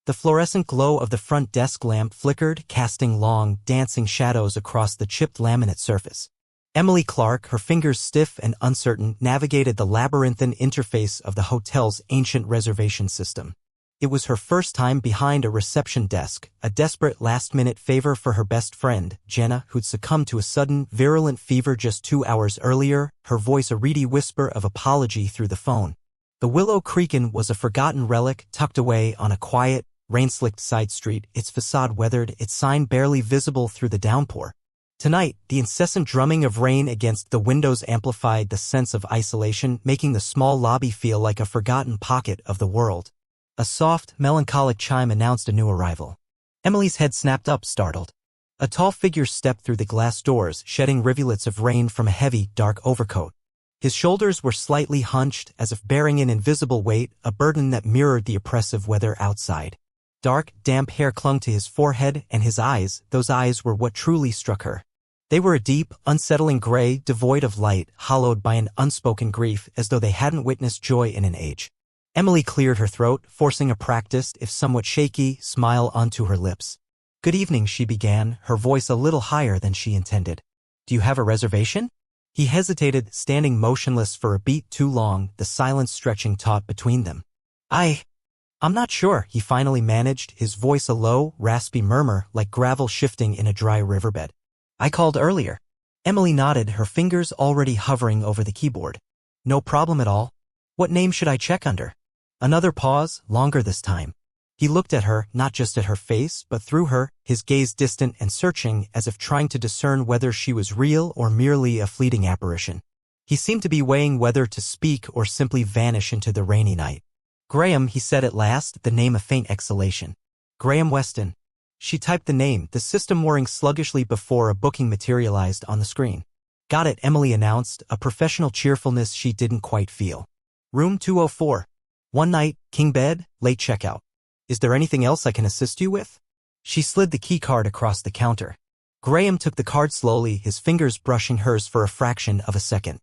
The fluorescent glow of the front desk lamp flickered, casting long, dancing shadows across the chipped laminate surface. Emily Clark, her fingers stiff and uncertain, navigated the labyrinthine interface of the hotel's ancient reservation system. It was her first time behind a reception desk, a desperate last-minute favor for her best friend, Jenna, who'd succumbed to a sudden, virulent fever just 2 hours earlier, her voice a reedy whisper of apology through the phone. The Willow Creek Inn was a forgotten relic tucked away on a quiet, rain-slicked side street, its facade weathered, its sign barely visible through the downpour. Tonight, the incessant drumming of rain against the windows amplified the sense of isolation, making the small lobby feel like a forgotten pocket of the world. A soft, melancholic chime announced a new arrival. Emily's head snapped up, startled. A tall figure stepped through the glass doors, shedding rivulets of rain from a heavy, dark overcoat. His shoulders were slightly hunched, as if bearing an invisible weight, a burden that mirrored the oppressive weather outside. Dark, damp hair clung to his forehead, and his eyes, those eyes were what truly struck her. They were a deep, unsettling gray, devoid of light, hollowed by an unspoken grief, as though they hadn't witnessed joy in an age. Emily cleared her throat, forcing a practiced, if somewhat shaky, smile onto her lips. "Good evening," she began, her voice a little higher than she intended. "Do you have a reservation?" He hesitated, standing motionless for a beat too long, the silence stretching taut between them. I'm not sure," he finally managed, his voice a low, raspy murmur like gravel shifting in a dry riverbed. "I called earlier." Emily nodded, her fingers already hovering over the keyboard. "No problem at all. What name should I check under?" Another pause, longer this time. He looked at her, not just at her face, but through her, his gaze distant and searching, as if trying to discern whether she was real or merely a fleeting apparition. He seemed to be weighing whether to speak or simply vanish into the rainy night. "Graham," he said at last, the name a faint exhalation. "Graham Weston." She typed the name, the system whirring sluggishly before a booking materialized on the screen. "Got it," Emily announced, a professional cheerfulness she didn't quite feel. "Room 204. One night, king bed, late checkout. Is there anything else I can assist you with?" She slid the key card across the counter. Graham took the card slowly, his fingers brushing hers for a fraction of a second.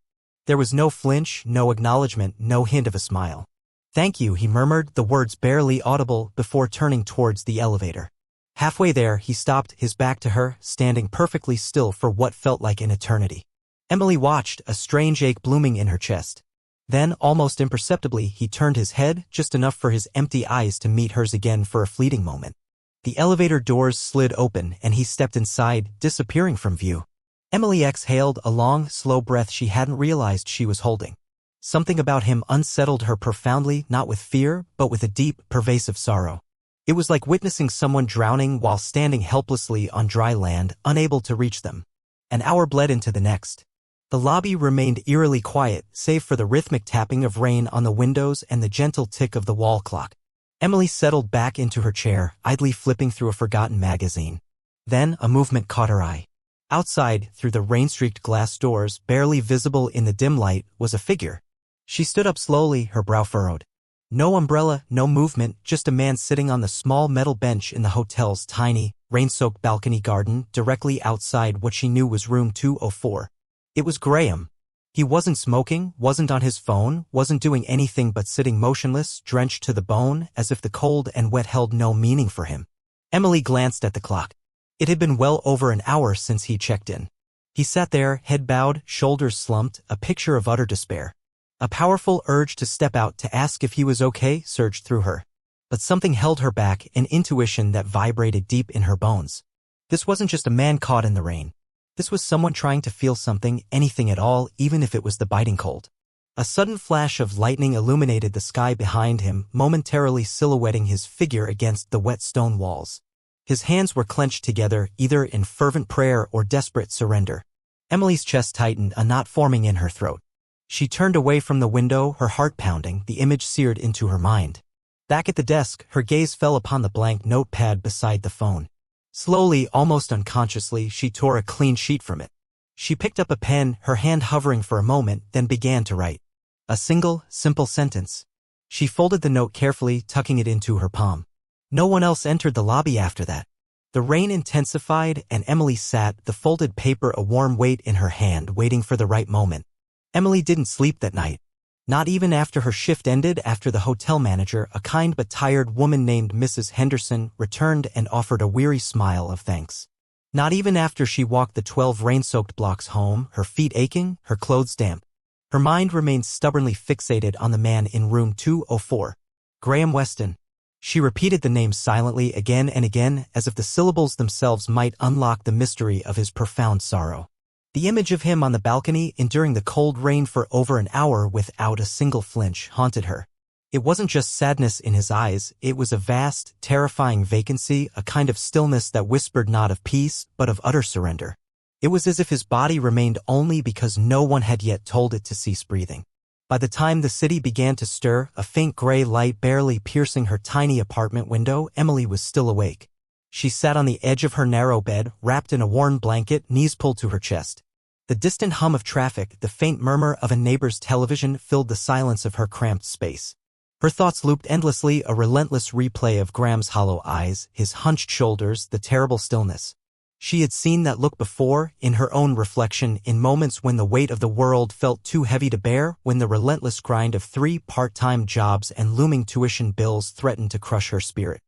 There was no flinch, no acknowledgement, no hint of a smile. "Thank you," he murmured, the words barely audible, before turning towards the elevator. Halfway there, he stopped, his back to her, standing perfectly still for what felt like an eternity. Emily watched, a strange ache blooming in her chest. Then, almost imperceptibly, he turned his head, just enough for his empty eyes to meet hers again for a fleeting moment. The elevator doors slid open, and he stepped inside, disappearing from view. Emily exhaled, a long, slow breath she hadn't realized she was holding. Something about him unsettled her profoundly, not with fear, but with a deep, pervasive sorrow. It was like witnessing someone drowning while standing helplessly on dry land, unable to reach them. An hour bled into the next. The lobby remained eerily quiet, save for the rhythmic tapping of rain on the windows and the gentle tick of the wall clock. Emily settled back into her chair, idly flipping through a forgotten magazine. Then, a movement caught her eye. Outside, through the rain-streaked glass doors, barely visible in the dim light, was a figure. She stood up slowly, her brow furrowed. No umbrella, no movement, just a man sitting on the small metal bench in the hotel's tiny, rain-soaked balcony garden, directly outside what she knew was room 204. It was Graham. He wasn't smoking, wasn't on his phone, wasn't doing anything but sitting motionless, drenched to the bone, as if the cold and wet held no meaning for him. Emily glanced at the clock. It had been well over an hour since he checked in. He sat there, head bowed, shoulders slumped, a picture of utter despair. A powerful urge to step out to ask if he was okay surged through her. But something held her back, an intuition that vibrated deep in her bones. This wasn't just a man caught in the rain. This was someone trying to feel something, anything at all, even if it was the biting cold. A sudden flash of lightning illuminated the sky behind him, momentarily silhouetting his figure against the wet stone walls. His hands were clenched together, either in fervent prayer or desperate surrender. Emily's chest tightened, a knot forming in her throat. She turned away from the window, her heart pounding, the image seared into her mind. Back at the desk, her gaze fell upon the blank notepad beside the phone. Slowly, almost unconsciously, she tore a clean sheet from it. She picked up a pen, her hand hovering for a moment, then began to write. A single, simple sentence. She folded the note carefully, tucking it into her palm. No one else entered the lobby after that. The rain intensified, and Emily sat, the folded paper a warm weight in her hand, waiting for the right moment. Emily didn't sleep that night. Not even after her shift ended, after the hotel manager, a kind but tired woman named Mrs. Henderson, returned and offered a weary smile of thanks. Not even after she walked the 12 rain-soaked blocks home, her feet aching, her clothes damp. Her mind remained stubbornly fixated on the man in room 204. Graham Weston. She repeated the name silently again and again, as if the syllables themselves might unlock the mystery of his profound sorrow. The image of him on the balcony, enduring the cold rain for over an hour without a single flinch, haunted her. It wasn't just sadness in his eyes, it was a vast, terrifying vacancy, a kind of stillness that whispered not of peace, but of utter surrender. It was as if his body remained only because no one had yet told it to cease breathing. By the time the city began to stir, a faint gray light barely piercing her tiny apartment window, Emily was still awake. She sat on the edge of her narrow bed, wrapped in a worn blanket, knees pulled to her chest. The distant hum of traffic, the faint murmur of a neighbor's television filled the silence of her cramped space. Her thoughts looped endlessly, a relentless replay of Graham's hollow eyes, his hunched shoulders, the terrible stillness. She had seen that look before, in her own reflection, in moments when the weight of the world felt too heavy to bear, when the relentless grind of 3 part-time jobs and looming tuition bills threatened to crush her spirit.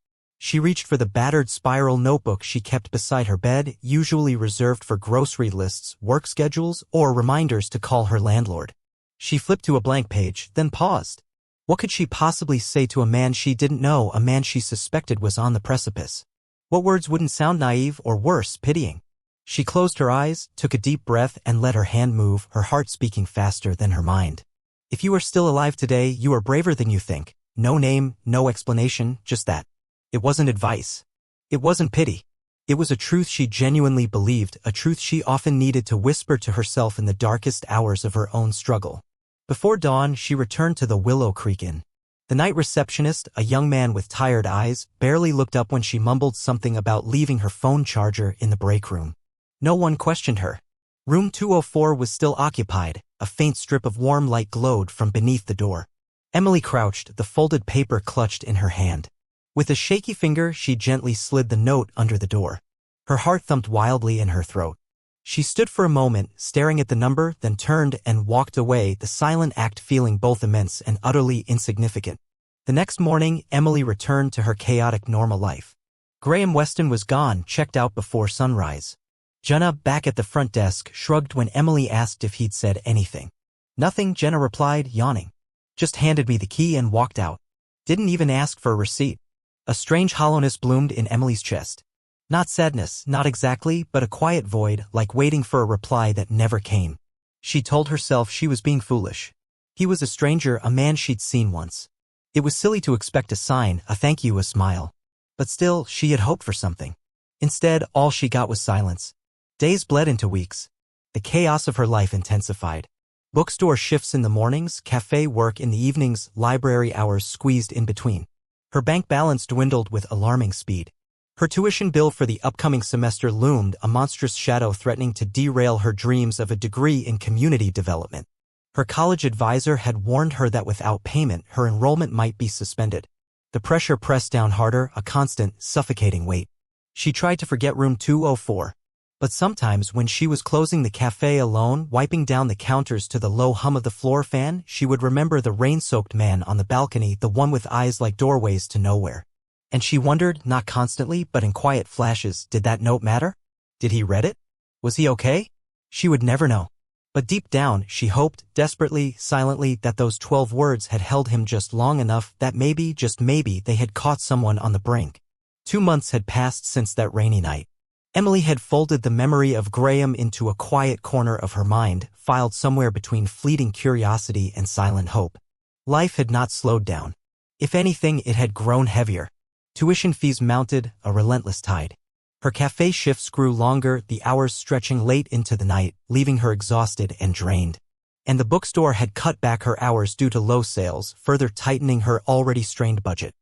She reached for the battered spiral notebook she kept beside her bed, usually reserved for grocery lists, work schedules, or reminders to call her landlord. She flipped to a blank page, then paused. What could she possibly say to a man she didn't know, a man she suspected was on the precipice? What words wouldn't sound naive or worse, pitying? She closed her eyes, took a deep breath, and let her hand move, her heart speaking faster than her mind. If you are still alive today, you are braver than you think. No name, no explanation, just that. It wasn't advice. It wasn't pity. It was a truth she genuinely believed, a truth she often needed to whisper to herself in the darkest hours of her own struggle. Before dawn, she returned to the Willow Creek Inn. The night receptionist, a young man with tired eyes, barely looked up when she mumbled something about leaving her phone charger in the break room. No one questioned her. Room 204 was still occupied. A faint strip of warm light glowed from beneath the door. Emily crouched, the folded paper clutched in her hand. With a shaky finger, she gently slid the note under the door. Her heart thumped wildly in her throat. She stood for a moment, staring at the number, then turned and walked away, the silent act feeling both immense and utterly insignificant. The next morning, Emily returned to her chaotic normal life. Graham Weston was gone, checked out before sunrise. Jenna, back at the front desk, shrugged when Emily asked if he'd said anything. Nothing, Jenna replied, yawning. Just handed me the key and walked out. Didn't even ask for a receipt. A strange hollowness bloomed in Emily's chest. Not sadness, not exactly, but a quiet void, like waiting for a reply that never came. She told herself she was being foolish. He was a stranger, a man she'd seen once. It was silly to expect a sign, a thank you, a smile. But still, she had hoped for something. Instead, all she got was silence. Days bled into weeks. The chaos of her life intensified. Bookstore shifts in the mornings, cafe work in the evenings, library hours squeezed in between. Her bank balance dwindled with alarming speed. Her tuition bill for the upcoming semester loomed, a monstrous shadow threatening to derail her dreams of a degree in community development. Her college advisor had warned her that without payment, her enrollment might be suspended. The pressure pressed down harder, a constant, suffocating weight. She tried to forget room 204. But sometimes when she was closing the cafe alone, wiping down the counters to the low hum of the floor fan, she would remember the rain-soaked man on the balcony, the one with eyes like doorways to nowhere. And she wondered, not constantly, but in quiet flashes, did that note matter? Did he read it? Was he okay? She would never know. But deep down, she hoped, desperately, silently, that those 12 words had held him just long enough, that maybe, just maybe, they had caught someone on the brink. 2 months had passed since that rainy night. Emily had folded the memory of Graham into a quiet corner of her mind, filed somewhere between fleeting curiosity and silent hope. Life had not slowed down. If anything, it had grown heavier. Tuition fees mounted, a relentless tide. Her cafe shifts grew longer, the hours stretching late into the night, leaving her exhausted and drained. And the bookstore had cut back her hours due to low sales, further tightening her already strained budget.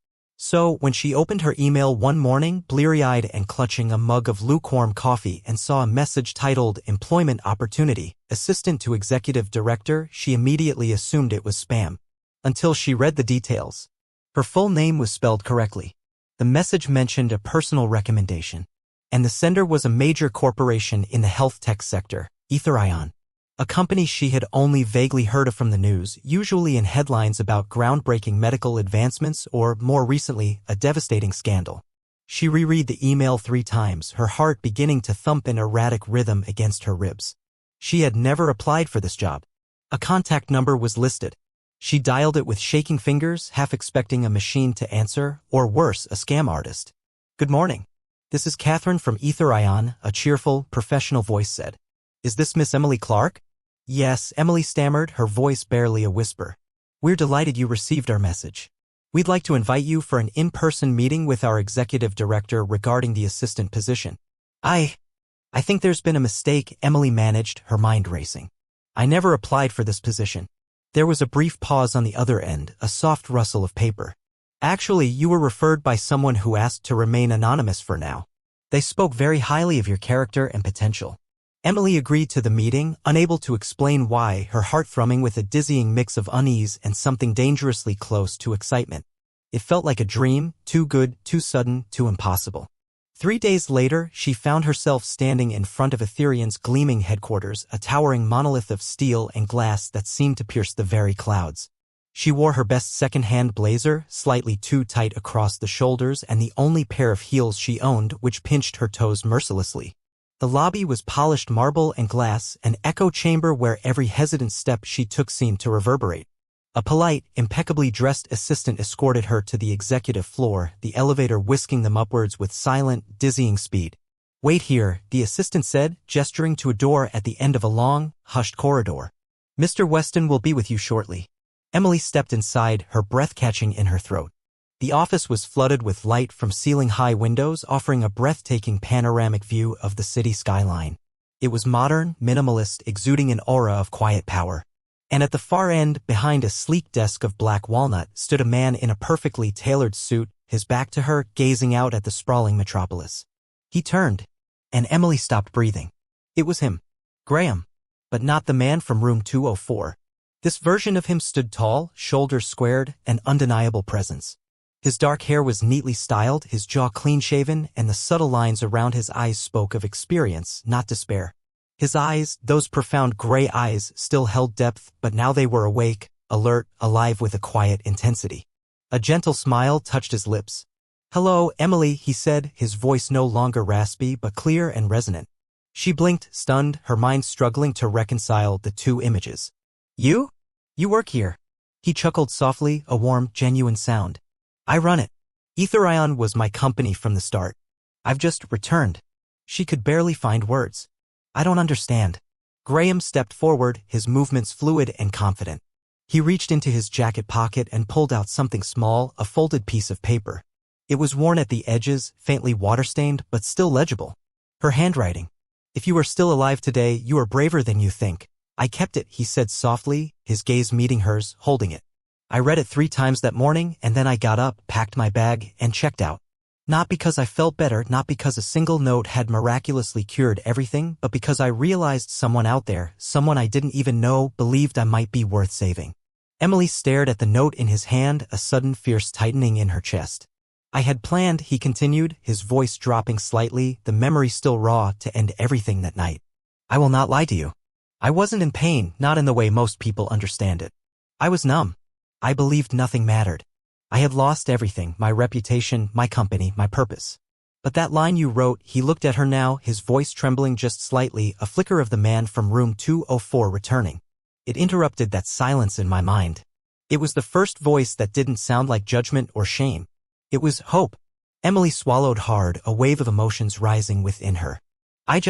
So, when she opened her email one morning, bleary-eyed and clutching a mug of lukewarm coffee, and saw a message titled Employment Opportunity, Assistant to Executive Director, she immediately assumed it was spam. Until she read the details. Her full name was spelled correctly. The message mentioned a personal recommendation. And the sender was a major corporation in the health tech sector, Etherion. A company she had only vaguely heard of from the news, usually in headlines about groundbreaking medical advancements or, more recently, a devastating scandal. She reread the email 3 times, her heart beginning to thump in erratic rhythm against her ribs. She had never applied for this job. A contact number was listed. She dialed it with shaking fingers, half expecting a machine to answer, or worse, a scam artist. "Good morning. This is Catherine from Etherion," a cheerful, professional voice said. "Is this Miss Emily Clark?" "Yes," Emily stammered, her voice barely a whisper. "We're delighted you received our message. We'd like to invite you for an in-person meeting with our executive director regarding the assistant position." I think there's been a mistake," Emily managed, her mind racing. "I never applied for this position." There was a brief pause on the other end, a soft rustle of paper. "Actually, you were referred by someone who asked to remain anonymous for now. They spoke very highly of your character and potential." Emily agreed to the meeting, unable to explain why, her heart thrumming with a dizzying mix of unease and something dangerously close to excitement. It felt like a dream, too good, too sudden, too impossible. 3 days later, she found herself standing in front of Etherion's gleaming headquarters, a towering monolith of steel and glass that seemed to pierce the very clouds. She wore her best second-hand blazer, slightly too tight across the shoulders, and the only pair of heels she owned, which pinched her toes mercilessly. The lobby was polished marble and glass, an echo chamber where every hesitant step she took seemed to reverberate. A polite, impeccably dressed assistant escorted her to the executive floor, the elevator whisking them upwards with silent, dizzying speed. "Wait here," the assistant said, gesturing to a door at the end of a long, hushed corridor. "Mr. Weston will be with you shortly." Emily stepped inside, her breath catching in her throat. The office was flooded with light from ceiling-high windows, offering a breathtaking panoramic view of the city skyline. It was modern, minimalist, exuding an aura of quiet power. And at the far end, behind a sleek desk of black walnut, stood a man in a perfectly tailored suit, his back to her, gazing out at the sprawling metropolis. He turned, and Emily stopped breathing. It was him. Graham. But not the man from room 204. This version of him stood tall, shoulders squared, an undeniable presence. His dark hair was neatly styled, his jaw clean-shaven, and the subtle lines around his eyes spoke of experience, not despair. His eyes, those profound gray eyes, still held depth, but now they were awake, alert, alive with a quiet intensity. A gentle smile touched his lips. "Hello, Emily," he said, his voice no longer raspy but clear and resonant. She blinked, stunned, her mind struggling to reconcile the two images. "You? You work here?" He chuckled softly, a warm, genuine sound. "I run it. Etherion was my company from the start. I've just returned." She could barely find words. "I don't understand." Graham stepped forward, his movements fluid and confident. He reached into his jacket pocket and pulled out something small, a folded piece of paper. It was worn at the edges, faintly water-stained, but still legible. Her handwriting. "If you are still alive today, you are braver than you think. I kept it," he said softly, his gaze meeting hers, holding it. "I read it 3 times that morning, and then I got up, packed my bag, and checked out. Not because I felt better, not because a single note had miraculously cured everything, but because I realized someone out there, someone I didn't even know, believed I might be worth saving." Emily stared at the note in his hand, a sudden fierce tightening in her chest. "I had planned," he continued, his voice dropping slightly, the memory still raw, to end everything that night. "I will not lie to you. I wasn't in pain, not in the way most people understand it. I was numb. I believed nothing mattered. I had lost everything, my reputation, my company, my purpose. But that line you wrote," he looked at her now, his voice trembling just slightly, a flicker of the man from room 204 returning. It interrupted that silence in my mind. It was the first voice that didn't sound like judgment or shame. It was hope. Emily swallowed hard, a wave of emotions rising within her. I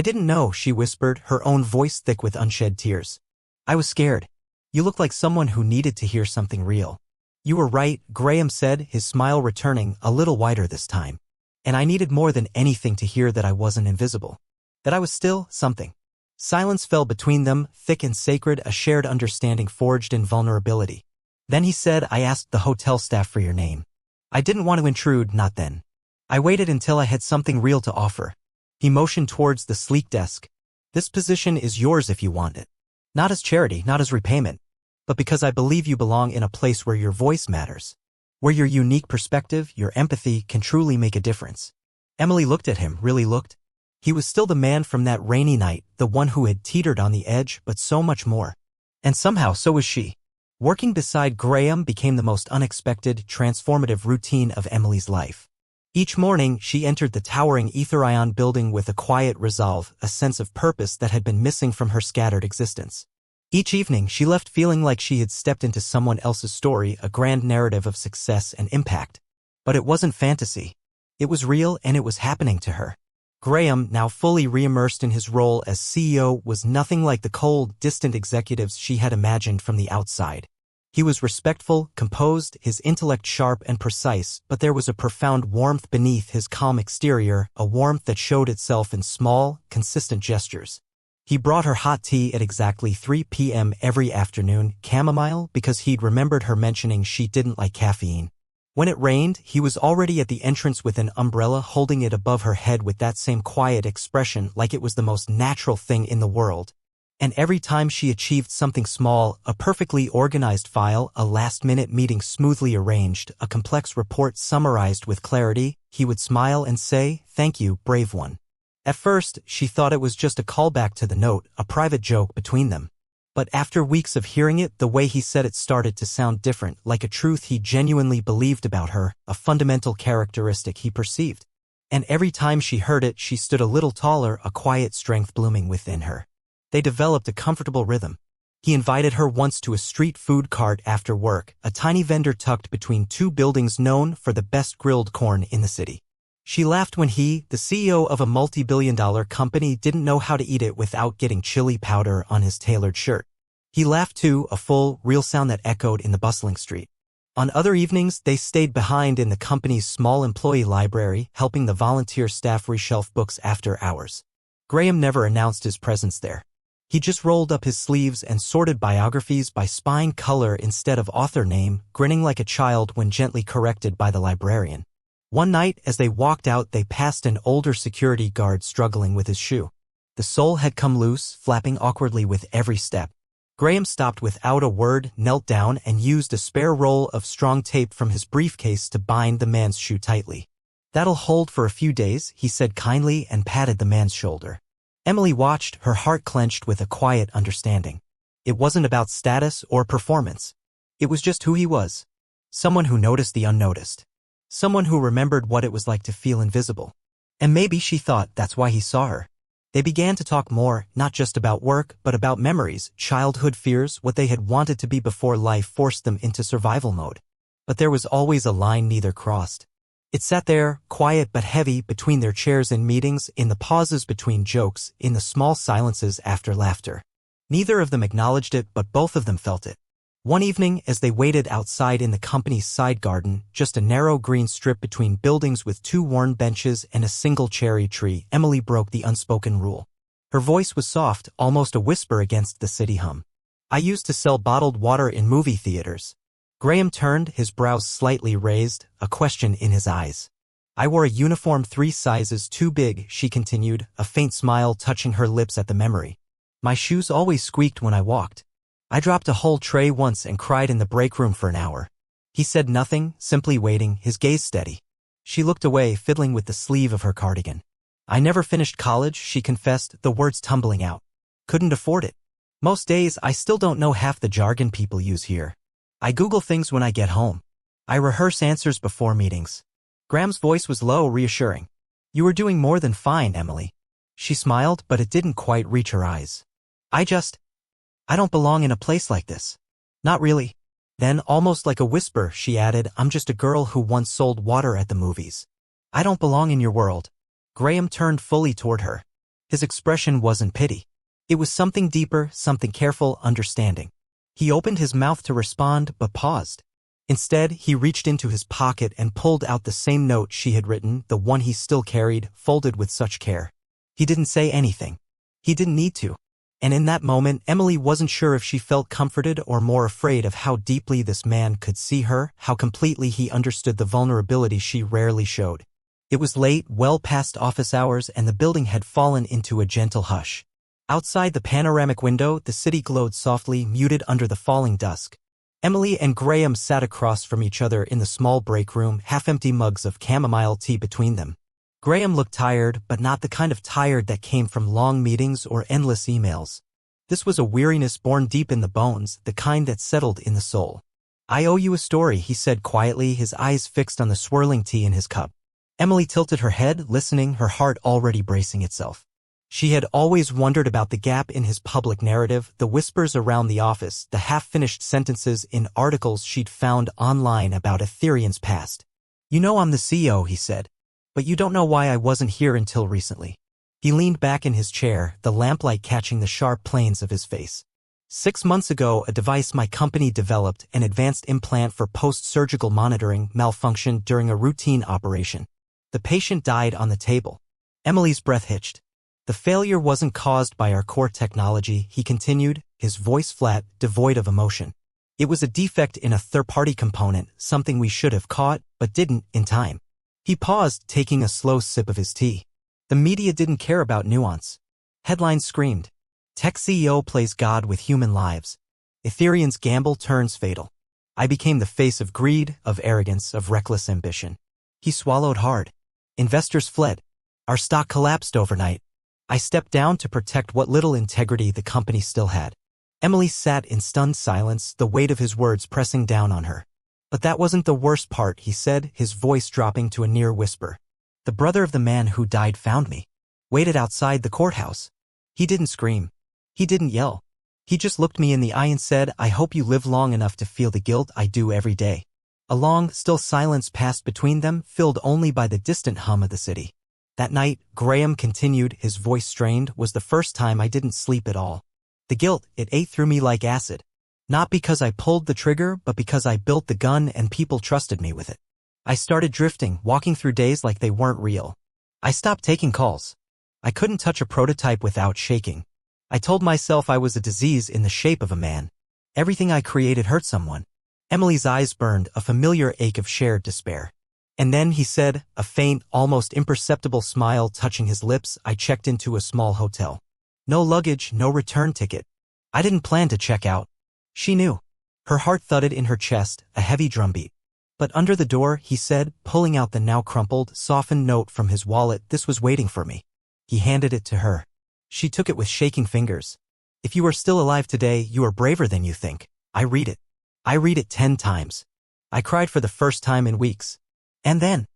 didn't know," she whispered, her own voice thick with unshed tears. "I was scared. You looked like someone who needed to hear something real." "You were right," Graham said, his smile returning, a little wider this time. "And I needed more than anything to hear that I wasn't invisible. That I was still something." Silence fell between them, thick and sacred, a shared understanding forged in vulnerability. Then he said, "I asked the hotel staff for your name. I didn't want to intrude, not then. I waited until I had something real to offer." He motioned towards the sleek desk. "This position is yours if you want it. Not as charity, not as repayment, but because I believe you belong in a place where your voice matters. Where your unique perspective, your empathy, can truly make a difference." Emily looked at him, really looked. He was still the man from that rainy night, the one who had teetered on the edge, but so much more. And somehow so was she. Working beside Graham became the most unexpected, transformative routine of Emily's life. Each morning, she entered the towering Etherion building with a quiet resolve, a sense of purpose that had been missing from her scattered existence. Each evening, she left feeling like she had stepped into someone else's story, a grand narrative of success and impact. But it wasn't fantasy. It was real, and it was happening to her. Graham, now fully re-immersed in his role as CEO, was nothing like the cold, distant executives she had imagined from the outside. He was respectful, composed, his intellect sharp and precise, but there was a profound warmth beneath his calm exterior, a warmth that showed itself in small, consistent gestures. He brought her hot tea at exactly 3 p.m. every afternoon, chamomile, because he'd remembered her mentioning she didn't like caffeine. When it rained, he was already at the entrance with an umbrella, holding it above her head with that same quiet expression, like it was the most natural thing in the world. And every time she achieved something small, a perfectly organized file, a last-minute meeting smoothly arranged, a complex report summarized with clarity, he would smile and say, "Thank you, brave one." At first, she thought it was just a callback to the note, a private joke between them. But after weeks of hearing it, the way he said it started to sound different, like a truth he genuinely believed about her, a fundamental characteristic he perceived. And every time she heard it, she stood a little taller, a quiet strength blooming within her. They developed a comfortable rhythm. He invited her once to a street food cart after work, a tiny vendor tucked between two buildings known for the best grilled corn in the city. She laughed when he, the CEO of a multi-billion-dollar company, didn't know how to eat it without getting chili powder on his tailored shirt. He laughed too, a full, real sound that echoed in the bustling street. On other evenings, they stayed behind in the company's small employee library, helping the volunteer staff reshelf books after hours. Graham never announced his presence there. He just rolled up his sleeves and sorted biographies by spine color instead of author name, grinning like a child when gently corrected by the librarian. One night, as they walked out, they passed an older security guard struggling with his shoe. The sole had come loose, flapping awkwardly with every step. Graham stopped without a word, knelt down, and used a spare roll of strong tape from his briefcase to bind the man's shoe tightly. "That'll hold for a few days," he said kindly and patted the man's shoulder. Emily watched, her heart clenched with a quiet understanding. It wasn't about status or performance. It was just who he was. Someone who noticed the unnoticed. Someone who remembered what it was like to feel invisible. And maybe, she thought, that's why he saw her. They began to talk more, not just about work, but about memories, childhood fears, what they had wanted to be before life forced them into survival mode. But there was always a line neither crossed. It sat there, quiet but heavy, between their chairs in meetings, in the pauses between jokes, in the small silences after laughter. Neither of them acknowledged it, but both of them felt it. One evening, as they waited outside in the company's side garden, just a narrow green strip between buildings with two worn benches and a single cherry tree, Emily broke the unspoken rule. Her voice was soft, almost a whisper against the city hum. "I used to sell bottled water in movie theaters." Graham turned, his brows slightly raised, a question in his eyes. "I wore a uniform 3 sizes too big," she continued, a faint smile touching her lips at the memory. "My shoes always squeaked when I walked. I dropped a whole tray once and cried in the break room for an hour." He said nothing, simply waiting, his gaze steady. She looked away, fiddling with the sleeve of her cardigan. "I never finished college," she confessed, the words tumbling out. "Couldn't afford it. Most days I still don't know half the jargon people use here. I Google things when I get home. I rehearse answers before meetings." Graham's voice was low, reassuring. "You were doing more than fine, Emily." She smiled, but it didn't quite reach her eyes. I don't belong in a place like this." "Not really." Then, almost like a whisper, she added, "I'm just a girl who once sold water at the movies. I don't belong in your world." Graham turned fully toward her. His expression wasn't pity. It was something deeper, something careful, understanding. He opened his mouth to respond, but paused. Instead, he reached into his pocket and pulled out the same note she had written, the one he still carried, folded with such care. He didn't say anything. He didn't need to. And in that moment, Emily wasn't sure if she felt comforted or more afraid of how deeply this man could see her, how completely he understood the vulnerability she rarely showed. It was late, well past office hours, and the building had fallen into a gentle hush. Outside the panoramic window, the city glowed softly, muted under the falling dusk. Emily and Graham sat across from each other in the small break room, half-empty mugs of chamomile tea between them. Graham looked tired, but not the kind of tired that came from long meetings or endless emails. This was a weariness born deep in the bones, the kind that settled in the soul. "I owe you a story," he said quietly, his eyes fixed on the swirling tea in his cup. Emily tilted her head, listening, her heart already bracing itself. She had always wondered about the gap in his public narrative, the whispers around the office, the half-finished sentences in articles she'd found online about Ethereum's past. "You know I'm the CEO," he said. "But you don't know why I wasn't here until recently." He leaned back in his chair, the lamplight catching the sharp planes of his face. 6 months ago, a device my company developed, an advanced implant for post-surgical monitoring, malfunctioned during a routine operation. The patient died on the table. Emily's breath hitched. "The failure wasn't caused by our core technology," he continued, his voice flat, devoid of emotion. "It was a defect in a third-party component, something we should have caught, but didn't, in time." He paused, taking a slow sip of his tea. The media didn't care about nuance. Headlines screamed, "Tech CEO plays God with human lives. Ethereum's gamble turns fatal." I became the face of greed, of arrogance, of reckless ambition. He swallowed hard. Investors fled. Our stock collapsed overnight. I stepped down to protect what little integrity the company still had. Emily sat in stunned silence, the weight of his words pressing down on her. "But that wasn't the worst part," he said, his voice dropping to a near whisper. "The brother of the man who died found me. Waited outside the courthouse. He didn't scream. He didn't yell. He just looked me in the eye and said, 'I hope you live long enough to feel the guilt I do every day.'" A long, still silence passed between them, filled only by the distant hum of the city. "That night," Graham continued, his voice strained, "was the first time I didn't sleep at all. The guilt, it ate through me like acid. Not because I pulled the trigger, but because I built the gun and people trusted me with it. I started drifting, walking through days like they weren't real. I stopped taking calls. I couldn't touch a prototype without shaking. I told myself I was a disease in the shape of a man. Everything I created hurt someone." Emily's eyes burned, a familiar ache of shared despair. "And then," he said, a faint, almost imperceptible smile touching his lips, "I checked into a small hotel. No luggage, no return ticket. I didn't plan to check out." She knew. Her heart thudded in her chest, a heavy drumbeat. "But under the door," he said, pulling out the now crumpled, softened note from his wallet, "this was waiting for me." He handed it to her. She took it with shaking fingers. "If you are still alive today, you are braver than you think. I read it. I read it 10 times. I cried for the first time in weeks. And then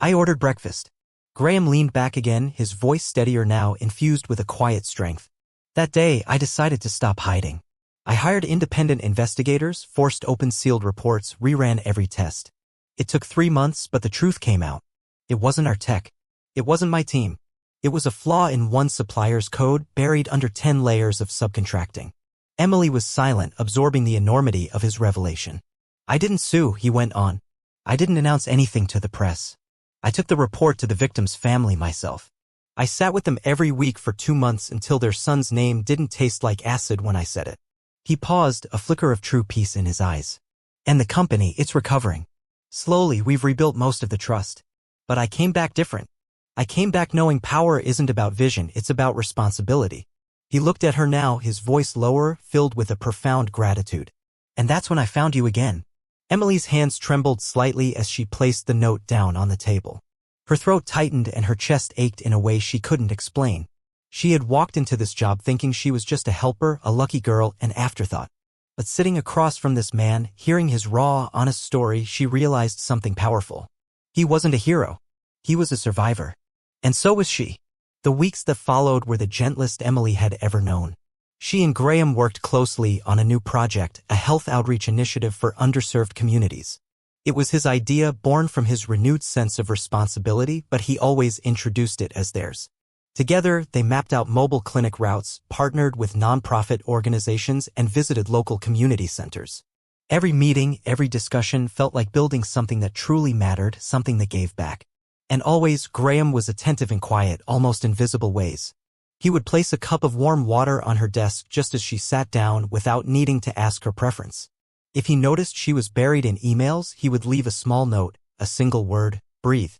I ordered breakfast." Graham leaned back again, his voice steadier now, infused with a quiet strength. "That day, I decided to stop hiding. I hired independent investigators, forced open sealed reports, reran every test. It took 3 months, but the truth came out. It wasn't our tech. It wasn't my team. It was a flaw in one supplier's code, buried under 10 layers of subcontracting." Emily was silent, absorbing the enormity of his revelation. "I didn't sue," he went on. "I didn't announce anything to the press. I took the report to the victim's family myself. I sat with them every week for 2 months until their son's name didn't taste like acid when I said it." He paused, a flicker of true peace in his eyes. "And the company, it's recovering. Slowly, we've rebuilt most of the trust. But I came back different. I came back knowing power isn't about vision, it's about responsibility." He looked at her now, his voice lower, filled with a profound gratitude. "And that's when I found you again." Emily's hands trembled slightly as she placed the note down on the table. Her throat tightened and her chest ached in a way she couldn't explain. She had walked into this job thinking she was just a helper, a lucky girl, an afterthought. But sitting across from this man, hearing his raw, honest story, she realized something powerful. He wasn't a hero. He was a survivor. And so was she. The weeks that followed were the gentlest Emily had ever known. She and Graham worked closely on a new project, a health outreach initiative for underserved communities. It was his idea, born from his renewed sense of responsibility, but he always introduced it as theirs. Together, they mapped out mobile clinic routes, partnered with nonprofit organizations, and visited local community centers. Every meeting, every discussion felt like building something that truly mattered, something that gave back. And always, Graham was attentive in quiet, almost invisible ways. He would place a cup of warm water on her desk just as she sat down without needing to ask her preference. If he noticed she was buried in emails, he would leave a small note, a single word, "Breathe."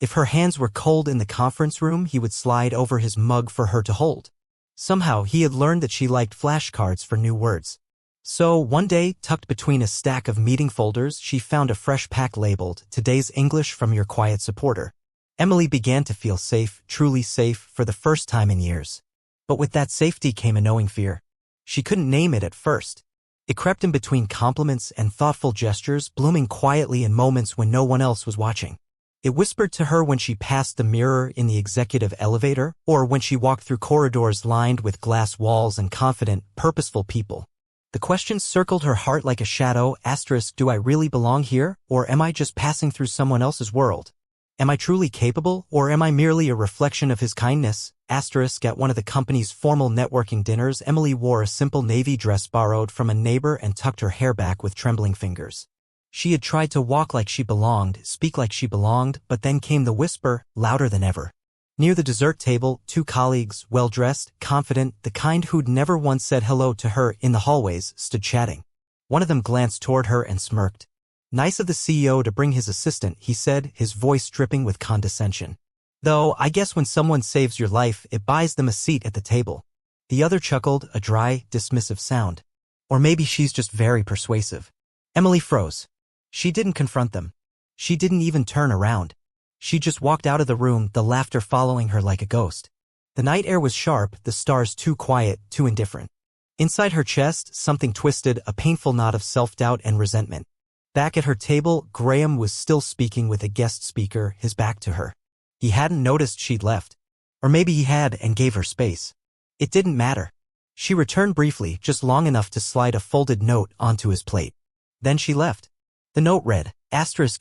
If her hands were cold in the conference room, he would slide over his mug for her to hold. Somehow, he had learned that she liked flashcards for new words. So, one day, tucked between a stack of meeting folders, she found a fresh pack labeled, "Today's English from your quiet supporter." Emily began to feel safe, truly safe, for the first time in years. But with that safety came a knowing fear. She couldn't name it at first. It crept in between compliments and thoughtful gestures, blooming quietly in moments when no one else was watching. It whispered to her when she passed the mirror in the executive elevator, or when she walked through corridors lined with glass walls and confident, purposeful people. The question circled her heart like a shadow, *, do I really belong here, or am I just passing through someone else's world? Am I truly capable, or am I merely a reflection of his kindness? *, at one of the company's formal networking dinners, Emily wore a simple navy dress borrowed from a neighbor and tucked her hair back with trembling fingers. She had tried to walk like she belonged, speak like she belonged, but then came the whisper, louder than ever. Near the dessert table, two colleagues, well-dressed, confident, the kind who'd never once said hello to her in the hallways, stood chatting. One of them glanced toward her and smirked. "Nice of the CEO to bring his assistant," he said, his voice dripping with condescension. "Though, I guess when someone saves your life, it buys them a seat at the table." The other chuckled, a dry, dismissive sound. "Or maybe she's just very persuasive." Emily froze. She didn't confront them. She didn't even turn around. She just walked out of the room, the laughter following her like a ghost. The night air was sharp, the stars too quiet, too indifferent. Inside her chest, something twisted, a painful knot of self-doubt and resentment. Back at her table, Graham was still speaking with a guest speaker, his back to her. He hadn't noticed she'd left. Or maybe he had and gave her space. It didn't matter. She returned briefly, just long enough to slide a folded note onto his plate. Then she left. The note read, *,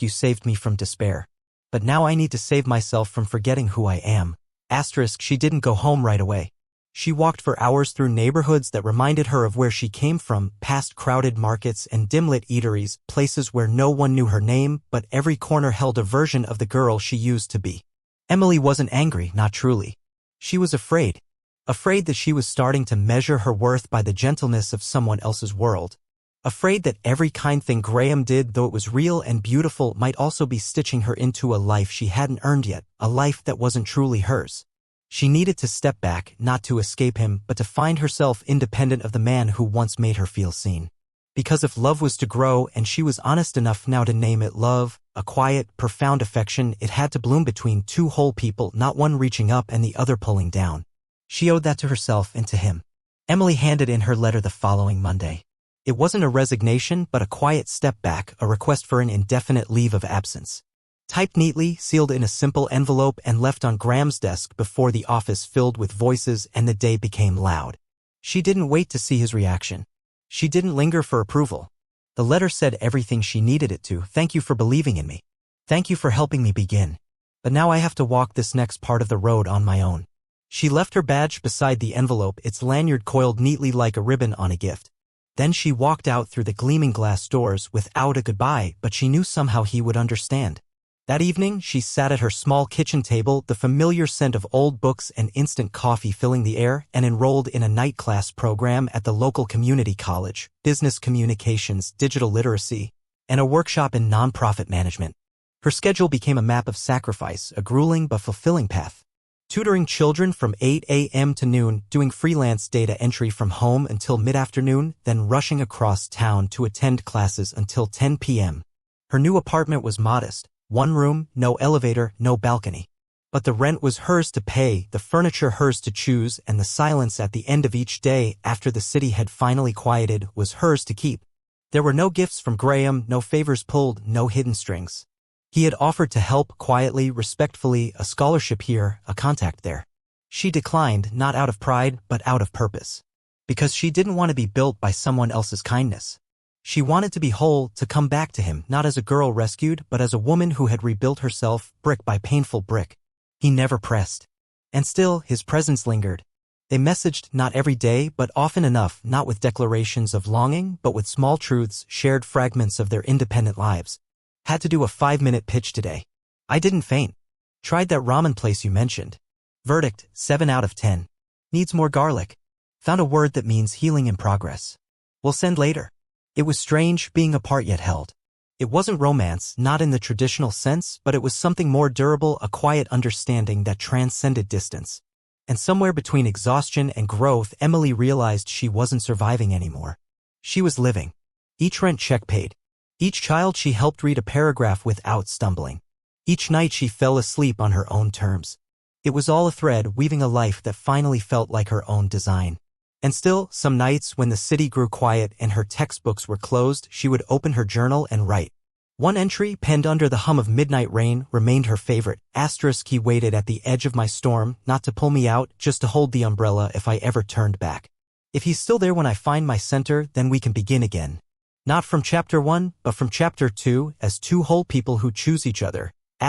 you saved me from despair. But now I need to save myself from forgetting who I am. *, she didn't go home right away. She walked for hours through neighborhoods that reminded her of where she came from, past crowded markets and dim-lit eateries, places where no one knew her name, but every corner held a version of the girl she used to be. Emily wasn't angry, not truly. She was afraid. Afraid that she was starting to measure her worth by the gentleness of someone else's world. Afraid that every kind thing Graham did, though it was real and beautiful, might also be stitching her into a life she hadn't earned yet, a life that wasn't truly hers. She needed to step back, not to escape him, but to find herself independent of the man who once made her feel seen. Because if love was to grow, and she was honest enough now to name it love, a quiet, profound affection, it had to bloom between two whole people, not one reaching up and the other pulling down. She owed that to herself and to him. Emily handed in her letter the following Monday. It wasn't a resignation, but a quiet step back, a request for an indefinite leave of absence. Typed neatly, sealed in a simple envelope, and left on Graham's desk before the office filled with voices and the day became loud. She didn't wait to see his reaction. She didn't linger for approval. The letter said everything she needed it to. "Thank you for believing in me. Thank you for helping me begin. But now I have to walk this next part of the road on my own." She left her badge beside the envelope, its lanyard coiled neatly like a ribbon on a gift. Then she walked out through the gleaming glass doors without a goodbye, but she knew somehow he would understand. That evening, she sat at her small kitchen table, the familiar scent of old books and instant coffee filling the air, and enrolled in a night class program at the local community college, business communications, digital literacy, and a workshop in nonprofit management. Her schedule became a map of sacrifice, a grueling but fulfilling path. Tutoring children from 8 a.m. to noon, doing freelance data entry from home until mid-afternoon, then rushing across town to attend classes until 10 p.m. Her new apartment was modest. One room, no elevator, no balcony. But the rent was hers to pay, the furniture hers to choose, and the silence at the end of each day, after the city had finally quieted, was hers to keep. There were no gifts from Graham, no favors pulled, no hidden strings. He had offered to help, quietly, respectfully, a scholarship here, a contact there. She declined, not out of pride, but out of purpose. Because she didn't want to be built by someone else's kindness. She wanted to be whole, to come back to him, not as a girl rescued, but as a woman who had rebuilt herself, brick by painful brick. He never pressed. And still, his presence lingered. They messaged, not every day, but often enough, not with declarations of longing, but with small truths, shared fragments of their independent lives. "Had to do a 5-minute pitch today. I didn't faint. Tried that ramen place you mentioned. Verdict, 7 out of 10. Needs more garlic. Found a word that means healing in progress. We'll send later." It was strange, being apart yet held. It wasn't romance, not in the traditional sense, but it was something more durable, a quiet understanding that transcended distance. And somewhere between exhaustion and growth, Emily realized she wasn't surviving anymore. She was living. Each rent check paid. Each child she helped read a paragraph without stumbling. Each night she fell asleep on her own terms. It was all a thread weaving a life that finally felt like her own design. And still, some nights when the city grew quiet and her textbooks were closed, she would open her journal and write. One entry, penned under the hum of midnight rain, remained her favorite. * He waited at the edge of my storm, not to pull me out, just to hold the umbrella if I ever turned back. If he's still there when I find my center, then we can begin again. Not from chapter 1, but from chapter 2, as two whole people who choose each other. *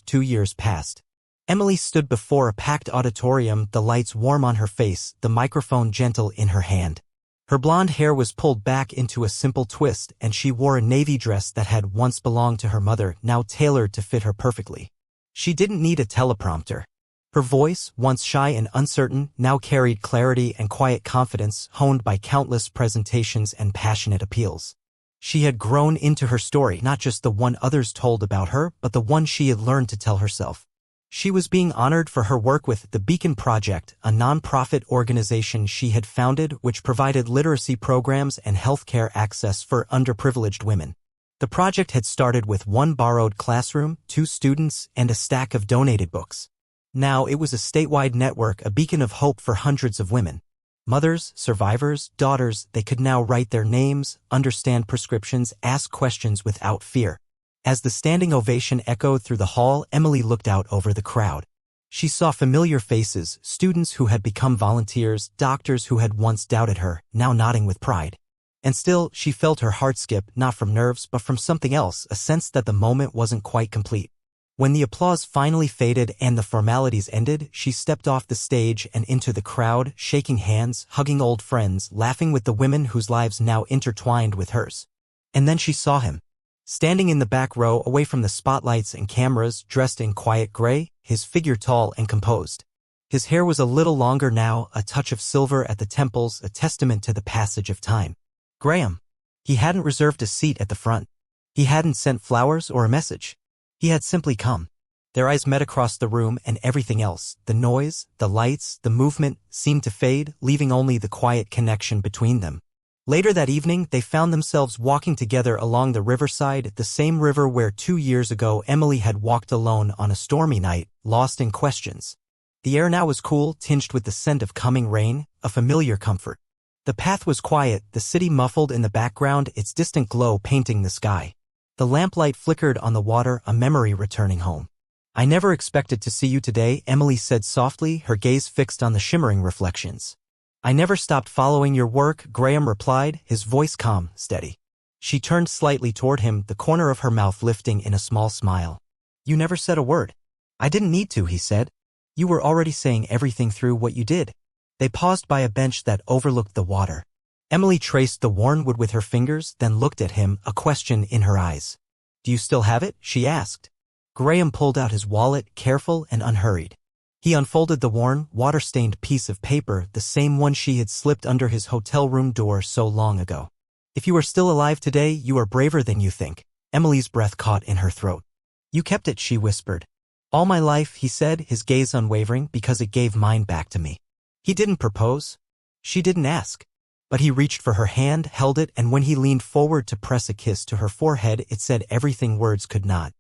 2 years passed. Emily stood before a packed auditorium, the lights warm on her face, the microphone gentle in her hand. Her blonde hair was pulled back into a simple twist, and she wore a navy dress that had once belonged to her mother, now tailored to fit her perfectly. She didn't need a teleprompter. Her voice, once shy and uncertain, now carried clarity and quiet confidence, honed by countless presentations and passionate appeals. She had grown into her story, not just the one others told about her, but the one she had learned to tell herself. She was being honored for her work with the Beacon Project, a non-profit organization she had founded which provided literacy programs and healthcare access for underprivileged women. The project had started with one borrowed classroom, 2 students, and a stack of donated books. Now it was a statewide network, a beacon of hope for hundreds of women. Mothers, survivors, daughters, they could now write their names, understand prescriptions, ask questions without fear. As the standing ovation echoed through the hall, Emily looked out over the crowd. She saw familiar faces, students who had become volunteers, doctors who had once doubted her, now nodding with pride. And still, she felt her heart skip, not from nerves but from something else, a sense that the moment wasn't quite complete. When the applause finally faded and the formalities ended, she stepped off the stage and into the crowd, shaking hands, hugging old friends, laughing with the women whose lives now intertwined with hers. And then she saw him. Standing in the back row away from the spotlights and cameras, dressed in quiet gray, his figure tall and composed. His hair was a little longer now, a touch of silver at the temples, a testament to the passage of time. Graham. He hadn't reserved a seat at the front. He hadn't sent flowers or a message. He had simply come. Their eyes met across the room and everything else, the noise, the lights, the movement, seemed to fade, leaving only the quiet connection between them. Later that evening, they found themselves walking together along the riverside, the same river where 2 years ago Emily had walked alone on a stormy night, lost in questions. The air now was cool, tinged with the scent of coming rain, a familiar comfort. The path was quiet, the city muffled in the background, its distant glow painting the sky. The lamplight flickered on the water, a memory returning home. "I never expected to see you today," Emily said softly, her gaze fixed on the shimmering reflections. "I never stopped following your work," Graham replied, his voice calm, steady. She turned slightly toward him, the corner of her mouth lifting in a small smile. "You never said a word." "I didn't need to," he said. "You were already saying everything through what you did." They paused by a bench that overlooked the water. Emily traced the worn wood with her fingers, then looked at him, a question in her eyes. "Do you still have it?" she asked. Graham pulled out his wallet, careful and unhurried. He unfolded the worn, water-stained piece of paper, the same one she had slipped under his hotel room door so long ago. "If you are still alive today, you are braver than you think." Emily's breath caught in her throat. "You kept it," she whispered. "All my life," he said, his gaze unwavering, "because it gave mine back to me." He didn't propose. She didn't ask. But he reached for her hand, held it, and when he leaned forward to press a kiss to her forehead, it said everything words could not.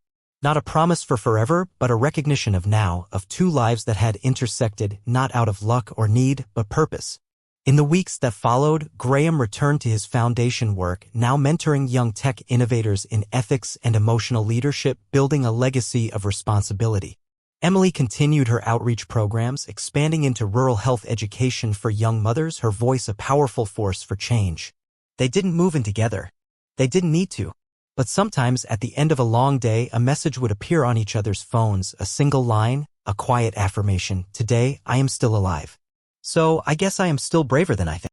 Not a promise for forever, but a recognition of now, of 2 lives that had intersected, not out of luck or need, but purpose. In the weeks that followed, Graham returned to his foundation work, now mentoring young tech innovators in ethics and emotional leadership, building a legacy of responsibility. Emily continued her outreach programs, expanding into rural health education for young mothers, her voice a powerful force for change. They didn't move in together. They didn't need to. But sometimes, at the end of a long day, a message would appear on each other's phones, a single line, a quiet affirmation. "Today, I am still alive. So, I guess I am still braver than I think."